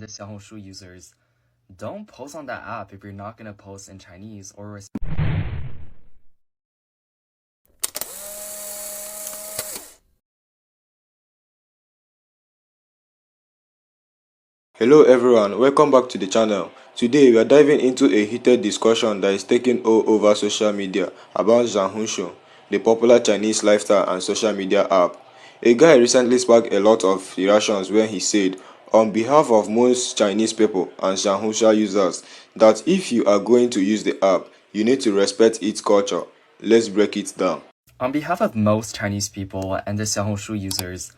and the Xiaohongshu users, don't post on that app if you're not going to post in Chinese or Hello everyone, welcome back to the channel. Today we are diving into a heated discussion that is taking all over social media about Xiaohongshu, the popular Chinese lifestyle and social media app. A guy recently sparked a lot of reactions when he said, on behalf of most Chinese people and Xiaohongshu users, that if you are going to use the app, you need to respect its culture. Let's break it down. On behalf of most Chinese people and the Xiaohongshu users,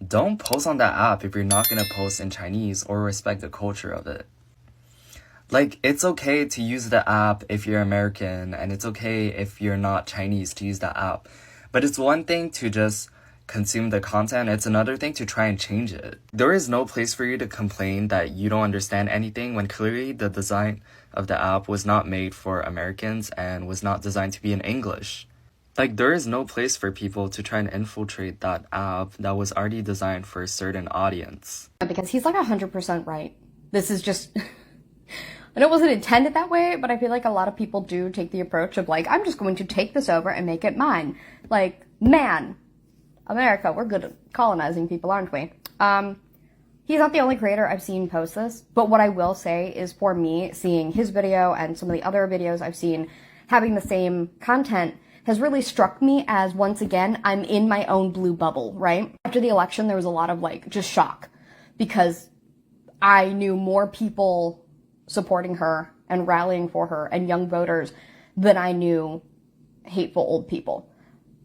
don't post on that app if you're not going to post in Chinese or respect the culture of it. Like, it's okay to use the app if you're American, and it's okay if you're not Chinese to use that app. But it's one thing to just consume the content, it's another thing to try and change it. There is no place for you to complain that you don't understand anything when clearly the design of the app was not made for Americans and was not designed to be in English. Like, there is no place for people to try and infiltrate that app that was already designed for a certain audience. Because he's like 100% right. This is just... I know it wasn't intended that way, but I feel like a lot of people do take the approach of like, I'm just going to take this over and make it mine. Like, man, America, we're good at colonizing people, aren't we? He's not the only creator I've seen post this, but what I will say is for me, seeing his video and some of the other videos I've seen having the same content has really struck me as, once again, I'm in my own blue bubble, right? After the election, there was a lot of, like, just shock because I knew more people supporting her and rallying for her and young voters than I knew hateful old people.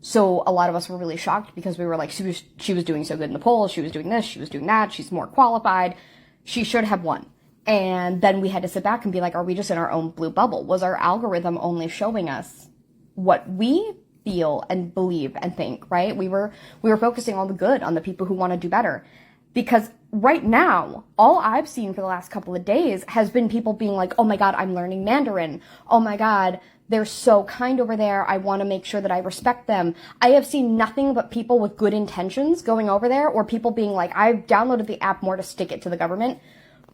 So a lot of us were really shocked because we were like, she was doing so good in the polls, she was doing this, she was doing that, she's more qualified, she should have won. And then we had to sit back and be like, are we just in our own blue bubble? Was our algorithm only showing us what we feel and believe and think, right? We were focusing on the good, on the people who want to do better. Because right now, all I've seen for the last couple of days has been people being like, oh my God, I'm learning Mandarin. Oh my God, they're so kind over there. I want to make sure that I respect them. I have seen nothing but people with good intentions going over there, or people being like, I've downloaded the app more to stick it to the government,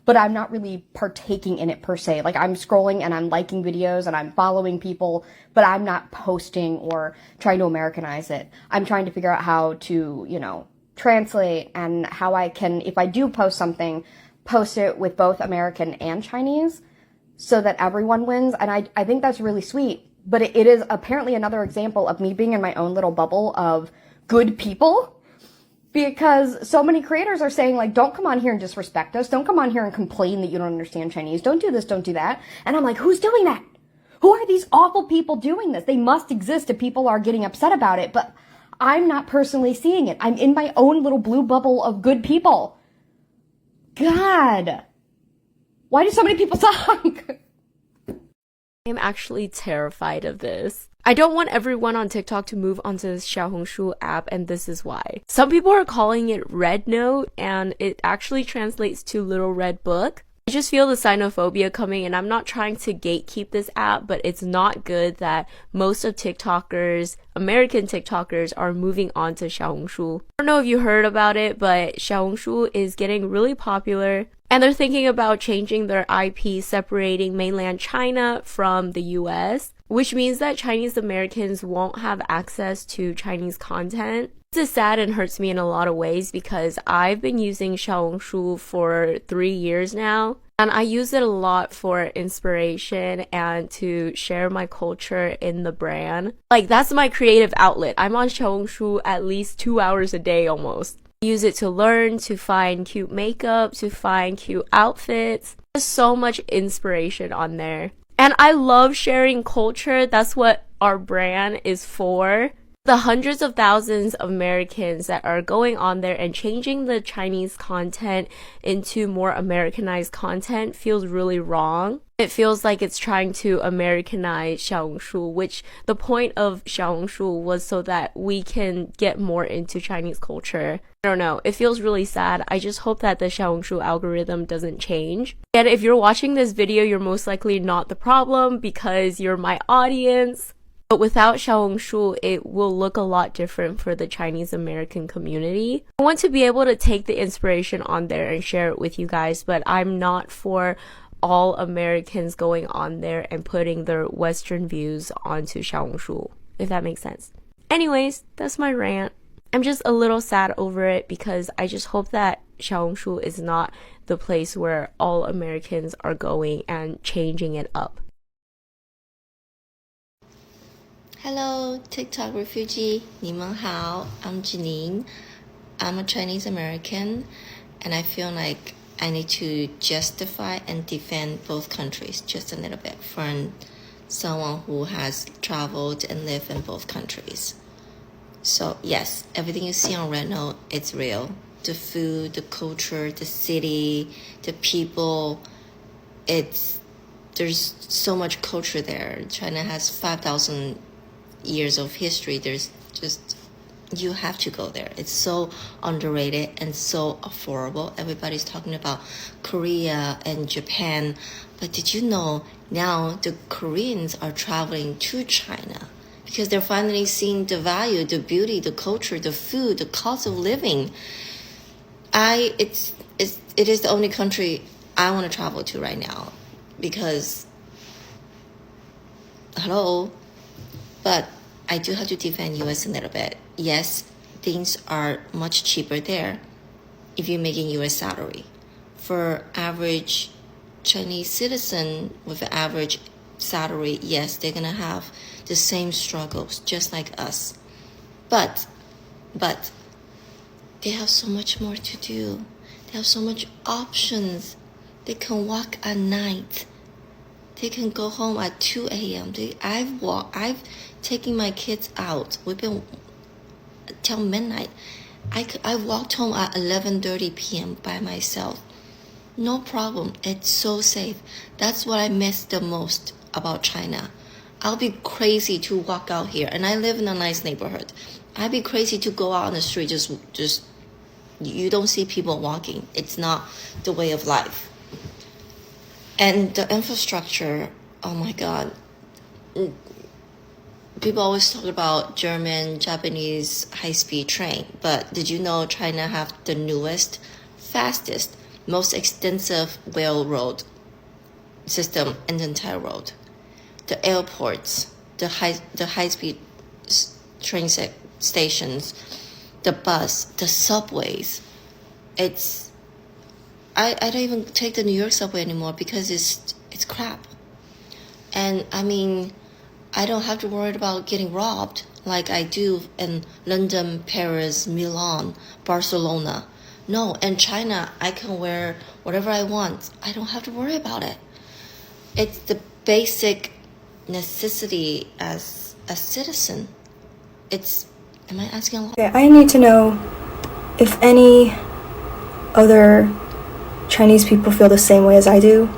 but I'm not really partaking in it per se. Like, I'm scrolling and I'm liking videos and I'm following people, but I'm not posting or trying to Americanize it. I'm trying to figure out how to, you know, translate and how I can, if I do post something, post it with both American and Chinese so that everyone wins. And I think that's really sweet. But it is apparently another example of me being in my own little bubble of good people. Because so many creators are saying, like, don't come on here and disrespect us. Don't come on here and complain that you don't understand Chinese. Don't do this, don't do that. And I'm like, who's doing that? Who are these awful people doing this? They must exist if people are getting upset about it. But I'm not personally seeing it. I'm in my own little blue bubble of good people. God. Why do so many people talk? I'm actually terrified of this. I don't want everyone on TikTok to move onto the Xiaohongshu app, and this is why. Some people are calling it Red Note, and it actually translates to Little Red Book. I just feel the xenophobia coming, and I'm not trying to gatekeep this app, but it's not good that most of TikTokers, American TikTokers, are moving on to Xiaohongshu. I don't know if you heard about it, but Xiaohongshu is getting really popular, and they're thinking about changing their IP, separating mainland China from the US, which means that Chinese Americans won't have access to Chinese content. This is sad and hurts me in a lot of ways because I've been using Xiaohongshu for 3 years now, and I use it a lot for inspiration and to share my culture in the brand. Like, that's my creative outlet. I'm on Xiaohongshu at least 2 hours a day almost. I use it to learn, to find cute makeup, to find cute outfits. There's so much inspiration on there. And I love sharing culture. That's what our brand is for. The hundreds of thousands of Americans that are going on there and changing the Chinese content into more Americanized content feels really wrong. It feels like it's trying to Americanize Xiaohongshu, which the point of Xiaohongshu was so that we can get more into Chinese culture. I don't know, it feels really sad. I just hope that the Xiaohongshu algorithm doesn't change. And if you're watching this video, you're most likely not the problem because you're my audience. But without Xiaohongshu, it will look a lot different for the Chinese American community. I want to be able to take the inspiration on there and share it with you guys, but I'm not for all Americans going on there and putting their Western views onto Xiaohongshu, if that makes sense. Anyways, that's my rant. I'm just a little sad over it because I just hope that Xiaohongshu is not the place where all Americans are going and changing it up. Hello, TikTok refugee. 你们好, I'm Janine. I'm a Chinese American, and I feel like I need to justify and defend both countries just a little bit from someone who has traveled and lived in both countries. So yes, everything you see on Rednote, it's real. The food, the culture, the city, the people, there's so much culture there. China has 5,000 years of history. There's just, you have to go there. It's so underrated and so affordable. Everybody's talking about Korea and Japan, but did you know now the Koreans are traveling to China because they're finally seeing the value, the beauty, the culture, the food, the cost of living. It is the only country I want to travel to right now because hello. But I do have to defend US a little bit. Yes, things are much cheaper there if you're making US salary. For average Chinese citizen with an average salary, yes, they're gonna have the same struggles just like us. But they have so much more to do. They have so much options. They can walk at night. They can go home at 2 a.m. I've taken my kids out. We've been till midnight. I walked home at 11:30 p.m. by myself. No problem. It's so safe. That's what I miss the most about China. I'll be crazy to walk out here, and I live in a nice neighborhood. I'd be crazy to go out on the street. Just you don't see people walking. It's not the way of life. And the infrastructure, oh my God. People always talk about German, Japanese high-speed train, but did you know China have the newest, fastest, most extensive railroad system in the entire world? The airports, the high-speed train stations, the bus, the subways. I don't even take the New York subway anymore because it's crap. And I mean, I don't have to worry about getting robbed like I do in London, Paris, Milan, Barcelona. No, in China, I can wear whatever I want. I don't have to worry about it. It's the basic necessity as a citizen. Am I asking a lot? Okay, I need to know if any other Chinese people feel the same way as I do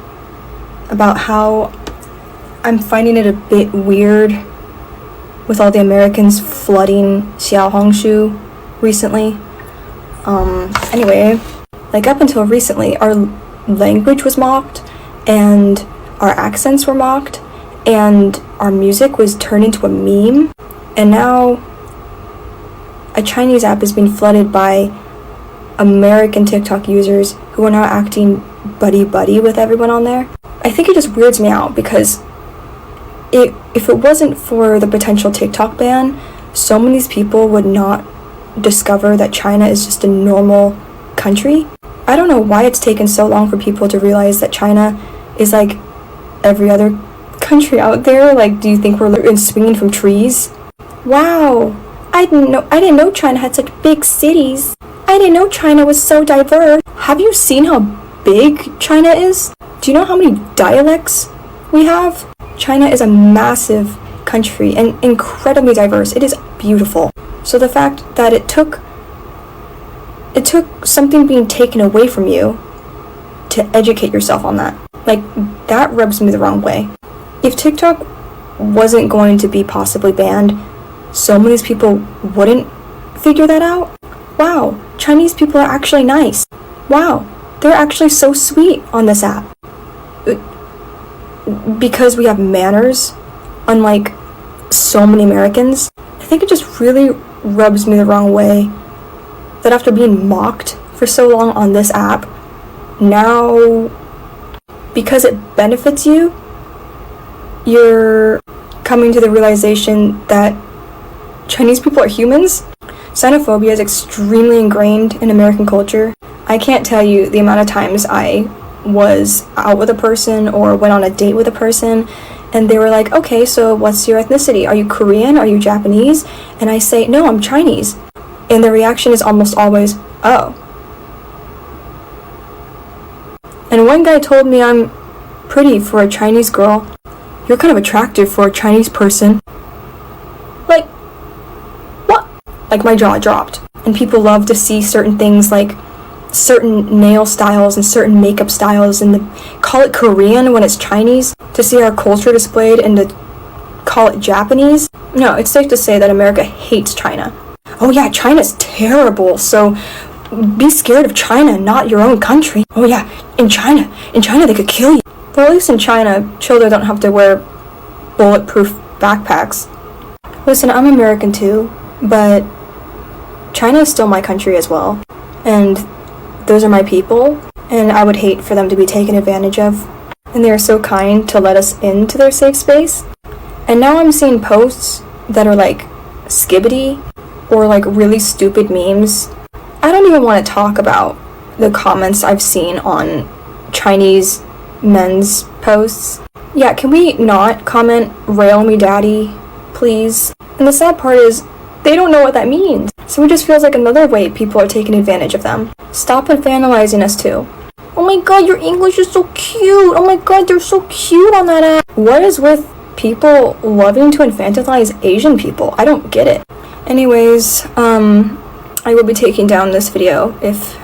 about how I'm finding it a bit weird with all the Americans flooding Xiaohongshu recently. Anyway, like up until recently, our language was mocked and our accents were mocked and our music was turned into a meme, and now a Chinese app is being flooded by American TikTok users who are now acting buddy-buddy with everyone on there. I think it just weirds me out because if it wasn't for the potential TikTok ban, so many people would not discover that China is just a normal country. I don't know why it's taken so long for people to realize that China is like every other country out there. Like, do you think we're swinging from trees? Wow, I didn't know China had such big cities. I didn't know China was so diverse. Have you seen how big China is? Do you know how many dialects we have? China is a massive country and incredibly diverse. It is beautiful. So the fact that it took something being taken away from you to educate yourself on that, like, that rubs me the wrong way. If TikTok wasn't going to be possibly banned, so many people wouldn't figure that out. Wow, Chinese people are actually nice. Wow, they're actually so sweet on this app. Because we have manners, unlike so many Americans. I think it just really rubs me the wrong way that after being mocked for so long on this app, now, because it benefits you, you're coming to the realization that Chinese people are humans. Xenophobia is extremely ingrained in American culture. I can't tell you the amount of times I was out with a person or went on a date with a person and they were like, okay, so what's your ethnicity? Are you Korean? Are you Japanese? And I say, no, I'm Chinese. And the reaction is almost always, oh. And one guy told me I'm pretty for a Chinese girl. You're kind of attractive for a Chinese person. Like, what? Like, my jaw dropped. And people love to see certain things like certain nail styles and certain makeup styles and call it Korean when it's Chinese, to see our culture displayed and to call it Japanese. No, it's safe to say that America hates China. Oh yeah, China's terrible, so be scared of China, not your own country. Oh yeah, in China they could kill you. Well, at least in China, children don't have to wear bulletproof backpacks. Listen, I'm American too, but China is still my country as well. And those are my people, and I would hate for them to be taken advantage of. And they are so kind to let us into their safe space. And now I'm seeing posts that are like skibbity or like really stupid memes. I don't even want to talk about the comments I've seen on Chinese men's posts. Yeah, can we not comment "rail me daddy," please? And the sad part is, they don't know what that means. So it just feels like another way people are taking advantage of them. Stop infantilizing us too. Oh my god, your English is so cute. Oh my god, they're so cute on that app. What is with people loving to infantilize Asian people? I don't get it. Anyways, I will be taking down this video if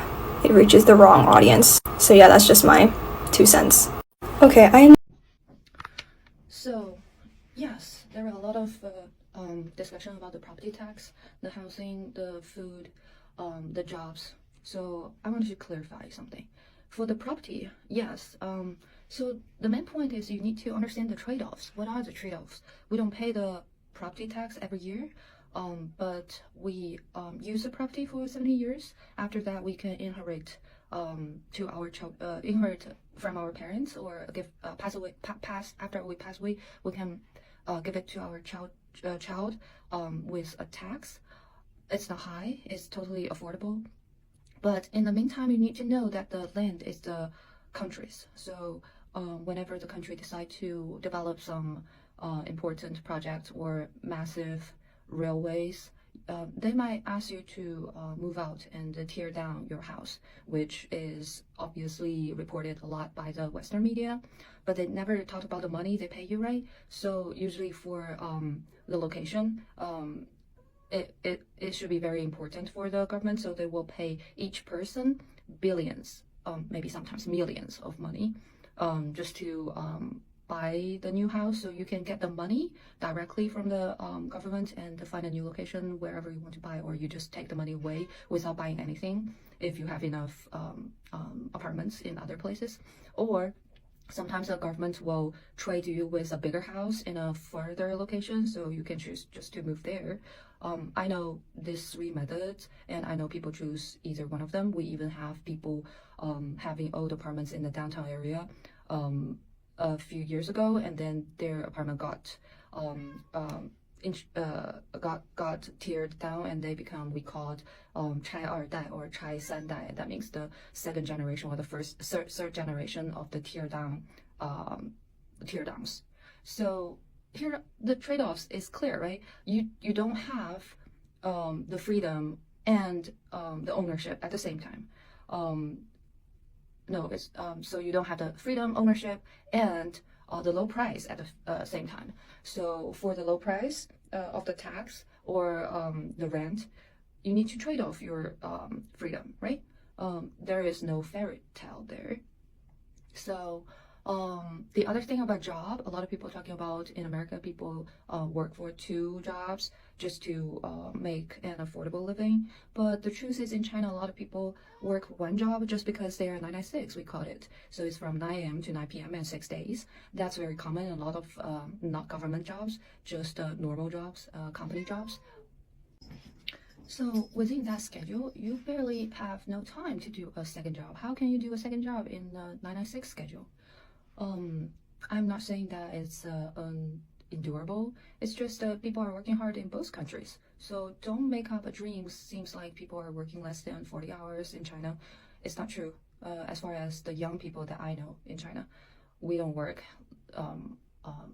it reaches the wrong audience. So yeah, that's just my 2 cents. Okay, So, yes, there are a lot of discussion about the property tax, the housing, the food, the jobs. So I want to clarify something. For the property, yes. So the main point is you need to understand the trade-offs. What are the trade-offs? We don't pay the property tax every year, but we use the property for 70 years. After that, we can inherit to our child, inherit from our parents, or give pass after we pass away, we can give it to our child with a tax. It's not high, it's totally affordable. But in the meantime, you need to know that the land is the country's. So whenever the country decide to develop some important project or massive railways, they might ask you to move out and tear down your house, which is obviously reported a lot by the Western media, but they never talked about the money they pay you, right? So usually for the location, it should be very important for the government, so they will pay each person billions, maybe sometimes millions of money, just to buy the new house, so you can get the money directly from the government and to find a new location wherever you want to buy, or you just take the money away without buying anything if you have enough apartments in other places. Or sometimes the government will trade you with a bigger house in a further location, so you can choose just to move there. I know these 3 methods, and I know people choose either one of them. We even have people having old apartments in the downtown area a few years ago, and then their apartment got teared down, and they become, we called Chai Er Dai or Chai San Dai. That means the second generation or the third generation of the tear downs. So here the trade-offs is clear, right? You don't have the freedom and the ownership at the same time. No, it's so you don't have the freedom, ownership, and the low price at the same time. So for the low price of the tax or the rent, you need to trade off your freedom, right? There is no fairy tale there. So The other thing about job, a lot of people talking about in America, people work for 2 jobs just to make an affordable living. But the truth is, in China, a lot of people work 1 job just because they are 996, we call it. So it's from 9 a.m. to 9 p.m. and 6 days. That's very common in a lot of not government jobs, just normal jobs, company jobs. So within that schedule, you barely have no time to do a second job. How can you do a second job in the 996 schedule? I'm not saying that it's endurable. It's just people are working hard in both countries. So don't make up a dream. Seems like people are working less than 40 hours in China. It's not true. As far as the young people that I know in China, we don't work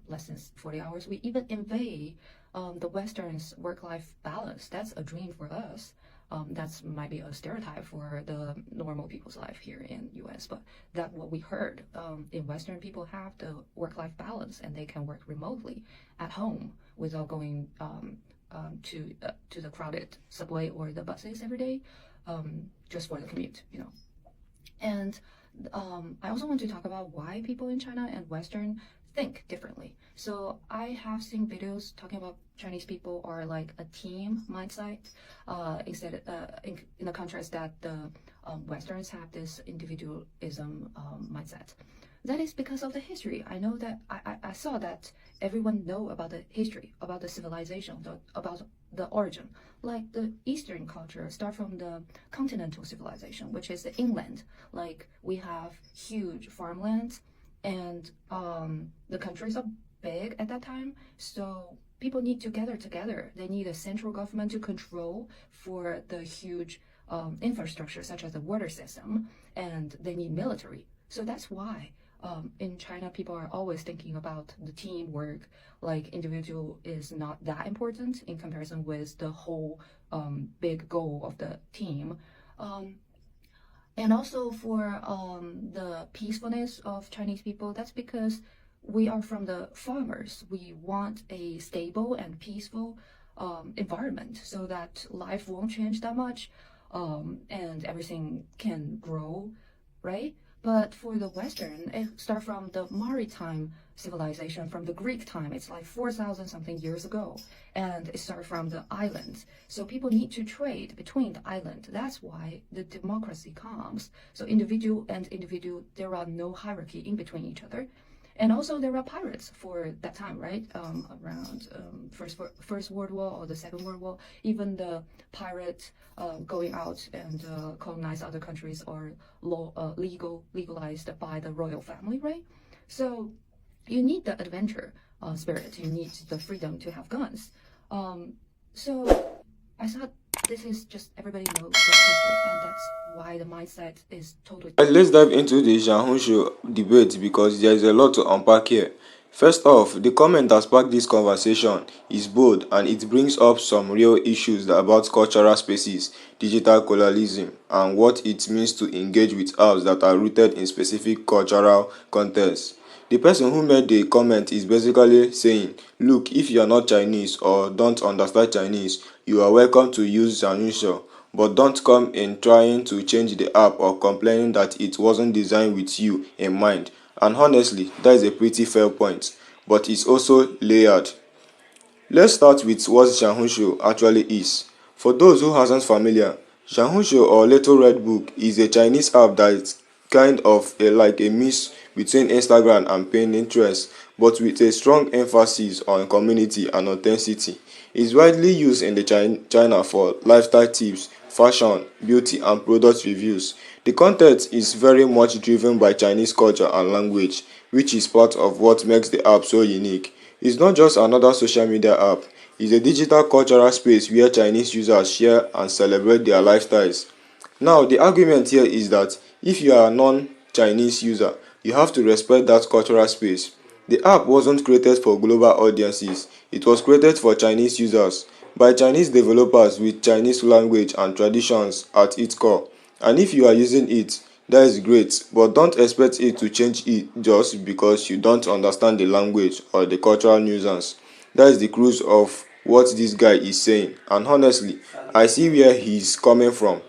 less than 40 hours. We even invade the Western's work-life balance. That's a dream for us. That's might be a stereotype for the normal people's life here in US, but that's what we heard. In Western, people have the work-life balance and they can work remotely at home without going to the crowded subway or the buses every day, just for the commute, you know. And I also want to talk about why people in China and Western think differently. So I have seen videos talking about Chinese people are like a team mindset, instead in the contrast that the Westerns have this individualism mindset. That is because of the history. I know that I saw that everyone know about the history, about the civilization, about the origin. Like the Eastern culture start from the continental civilization, which is the inland. Like we have huge farmlands, and the countries are big at that time, so people need to gather together. They need a central government to control for the huge infrastructure such as the water system, and they need military. So that's why in China people are always thinking about the teamwork, like individual is not that important in comparison with the whole big goal of the team. And also for the peacefulness of Chinese people, that's because we are from the farmers. We want a stable and peaceful environment so that life won't change that much, and everything can grow, right? But for the Western, it starts from the maritime civilization, from the Greek time. It's like 4,000 something years ago, and it started from the islands. So people need to trade between the island. That's why the democracy comes. So individual and individual, there are no hierarchy in between each other. And also there are pirates for that time, right? Around First World War or the Second World War, even the pirates going out and colonize other countries are legalized by the royal family, right? So you need the adventure spirit. You need the freedom to have guns. So I thought this is just everybody knows the history, and that's why the mindset is totally. Let's dive into the Xiaohongshu debate because there is a lot to unpack here. First off, the comment that sparked this conversation is bold and it brings up some real issues about cultural spaces, digital colonialism, and what it means to engage with apps that are rooted in specific cultural contexts. The person who made the comment is basically saying, look, if you are not Chinese or don't understand Chinese, you are welcome to use Xiaohongshu, but don't come in trying to change the app or complaining that it wasn't designed with you in mind. And honestly, that is a pretty fair point, but it's also layered. Let's start with what Xiaohongshu actually is. For those who aren't familiar, Xiaohongshu or Little Red Book is a Chinese app that is kind of like a mix between Instagram and Pinterest, but with a strong emphasis on community and authenticity. It's widely used in the China for lifestyle tips, fashion, beauty, and product reviews. The content is very much driven by Chinese culture and language, which is part of what makes the app so unique. It's not just another social media app, it's a digital cultural space where Chinese users share and celebrate their lifestyles. Now, the argument here is that if you are a non-Chinese user, you have to respect that cultural space. The app wasn't created for global audiences, it was created for Chinese users, by Chinese developers with Chinese language and traditions at its core. And if you are using it, that is great, but don't expect it to change it just because you don't understand the language or the cultural nuisance. That is the crux of what this guy is saying, and honestly, I see where he's coming from.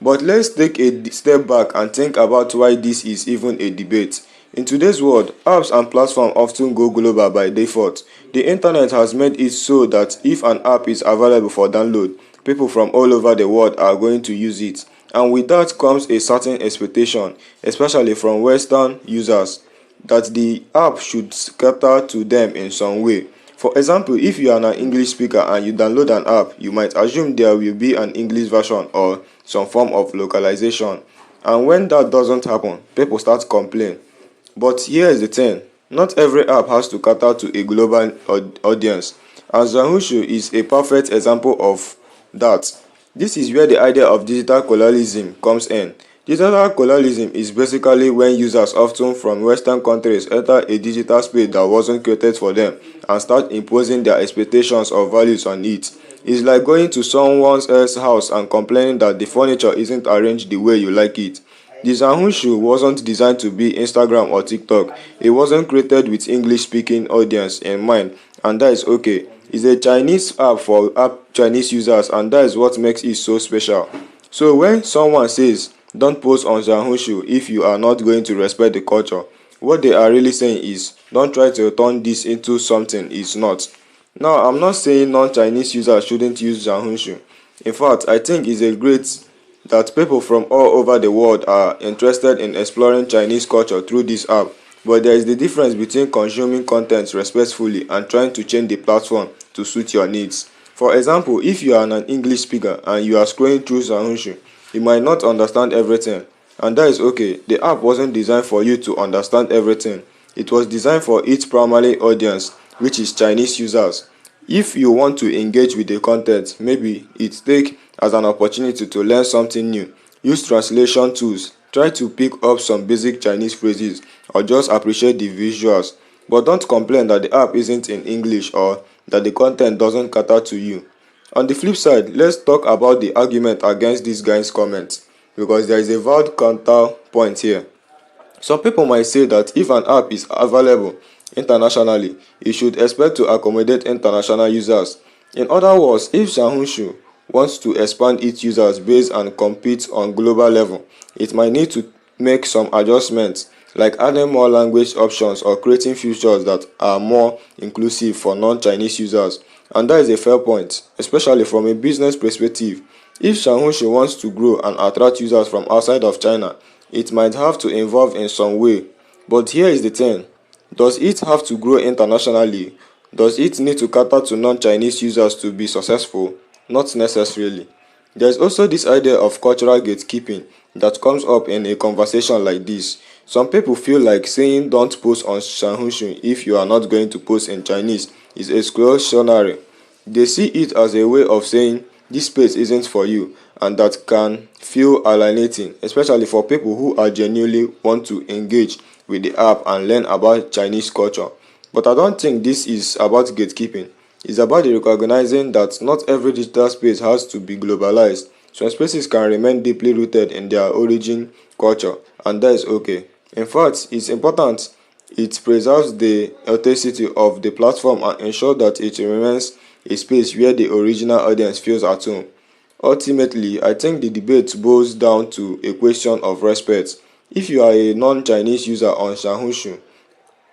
But let's take a step back and think about why this is even a debate. In today's world, apps and platforms often go global by default. The internet has made it so that if an app is available for download, people from all over the world are going to use it. And with that comes a certain expectation, especially from Western users, that the app should cater to them in some way. For example, if you are an English speaker and you download an app, you might assume there will be an English version or some form of localization. And when that doesn't happen, people start complaining. But here's the thing, not every app has to cater to a global audience, and Xiaohongshu is a perfect example of that. This is where the idea of digital colonialism comes in. Digital colonialism is basically when users often from Western countries enter a digital space that wasn't created for them and start imposing their expectations or values on it. It's like going to someone else's house and complaining that the furniture isn't arranged the way you like it. The Xiaohongshu wasn't designed to be Instagram or TikTok. It wasn't created with English-speaking audience in mind, and that is okay. It's a Chinese app for Chinese users, and that is what makes it so special. So when someone says, don't post on Xiaohongshu if you are not going to respect the culture, what they are really saying is, don't try to turn this into something it's not. Now, I'm not saying non-Chinese users shouldn't use Xiaohongshu. In fact, I think it's a great that people from all over the world are interested in exploring Chinese culture through this app, but there is the difference between consuming content respectfully and trying to change the platform to suit your needs. For example, if you are an English speaker and you are scrolling through Xiaohongshu, you might not understand everything, and that is okay. The app wasn't designed for you to understand everything. It was designed for its primary audience, which is Chinese users. If you want to engage with the content, maybe it take as an opportunity to learn something new. Use translation tools, try to pick up some basic Chinese phrases, or just appreciate the visuals. But don't complain that the app isn't in English or that the content doesn't cater to you. On the flip side, let's talk about the argument against this guy's comment, because there is a valid counterpoint here. Some people might say that if an app is available internationally, it should expect to accommodate international users. In other words, if Xiaohongshu wants to expand its users base and compete on global level, it might need to make some adjustments, like adding more language options or creating features that are more inclusive for non-Chinese users. And that is a fair point, especially from a business perspective. If Xiaohongshu wants to grow and attract users from outside of China, it might have to evolve in some way. But here is the thing, does it have to grow internationally? Does it need to cater to non-Chinese users to be successful? Not necessarily. There is also this idea of cultural gatekeeping that comes up in a conversation like this. Some people feel like saying don't post on Xiaohongshu if you are not going to post in Chinese is exclusionary. They see it as a way of saying this space isn't for you, and that can feel alienating, especially for people who are genuinely want to engage with the app and learn about Chinese culture. But I don't think this is about gatekeeping. It's about the recognizing that not every digital space has to be globalized. Some spaces can remain deeply rooted in their origin culture, and that is okay. In fact, it's important it preserves the authenticity of the platform and ensures that it remains a space where the original audience feels at home. Ultimately, I think the debate boils down to a question of respect. If you are a non-Chinese user on Xiaohongshu,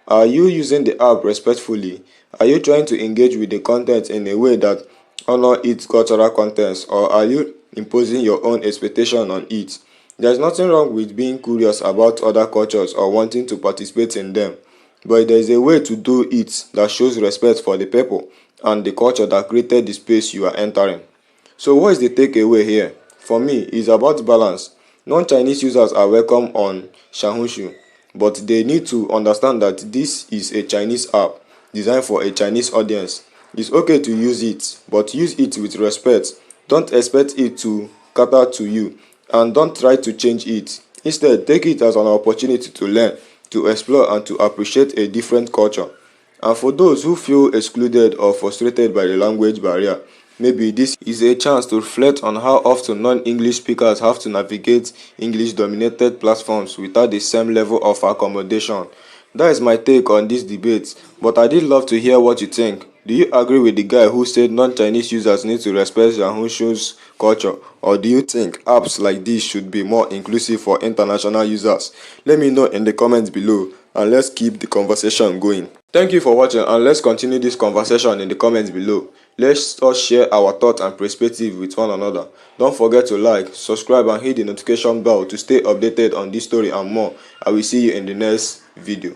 are you using the app respectfully? Are you trying to engage with the content in a way that honor its cultural contents, or are you imposing your own expectation on it? There's nothing wrong with being curious about other cultures or wanting to participate in them, but there is a way to do it that shows respect for the people and the culture that created the space you are entering. So what is the takeaway here? For me, it's about balance. Non-Chinese users are welcome on Xiaohongshu, but they need to understand that this is a Chinese app designed for a Chinese audience. It's okay to use it, but use it with respect. Don't expect it to cater to you, and don't try to change it. Instead, take it as an opportunity to learn, to explore, and to appreciate a different culture. And for those who feel excluded or frustrated by the language barrier, maybe this is a chance to reflect on how often non-English speakers have to navigate English-dominated platforms without the same level of accommodation. That is my take on this debate, but I did love to hear what you think. Do you agree with the guy who said non-Chinese users need to respect Xiaohongshu's culture, Or do you think apps like this should be more inclusive for international users? Let me know in the comments below, and let's keep the conversation going. Thank you for watching, and let's continue this conversation in the comments below. Let's all share our thoughts and perspective with one another. Don't forget to like, subscribe, and hit the notification bell to stay updated on this story and more. I will see you in the next video.